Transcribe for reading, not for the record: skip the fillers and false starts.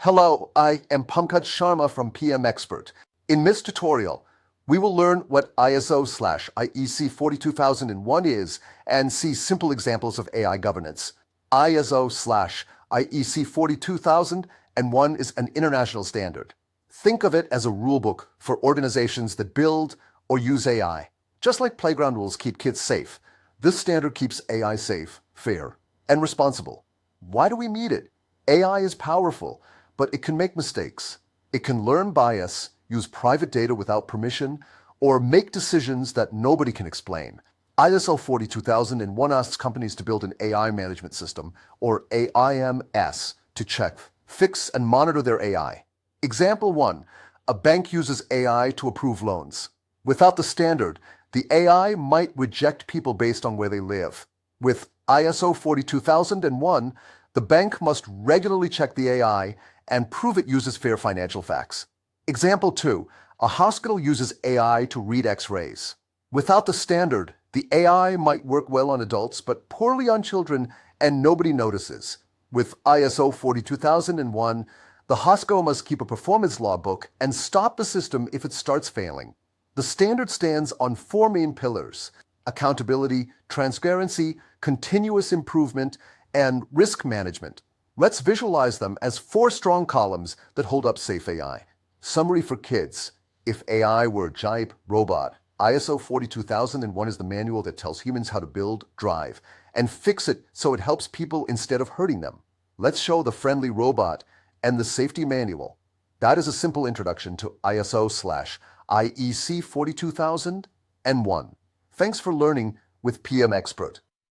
Hello, I am Pankaj Sharma from PM Expert. In this tutorial, we will learn what ISO/IEC 42001 is and see simple examples of AI governance. ISO/IEC 42001 is an international standard. Think of it as a rulebook for organizations that build or use AI. Just like playground rules keep kids safe, this standard keeps AI safe, fair, and responsible. Why do we need it? AI is powerful, but it can make mistakes. It can learn bias, use private data without permission, or make decisions that nobody can explain. ISO 42001 asks companies to build an AI management system, or AIMS, to check, fix, and monitor their AI. Example 1. A bank uses AI to approve loans. Without the standard, the AI might reject people based on where they live. With ISO 42001, the bank must regularly check the AI and prove it uses fair financial facts. Example 2. A hospital uses AI to read X-rays. Without the standard, the AI might work well on adults but poorly on children and nobody notices. With ISO 42001, the hospital must keep a performance logbook and stop the system if it starts failing. The standard stands on 4 main pillars: accountability, transparency, continuous improvement, and risk management. Let's visualize them as 4 strong columns that hold up safe AI. Summary for kids. If AI were a giant robot, ISO 42001 is the manual that tells humans how to build, drive, and fix it so it helps people instead of hurting them. Let's show the friendly robot and the safety manual. That is a simple introduction to ISO/IEC 42001. Thanks for learning with PM Expert.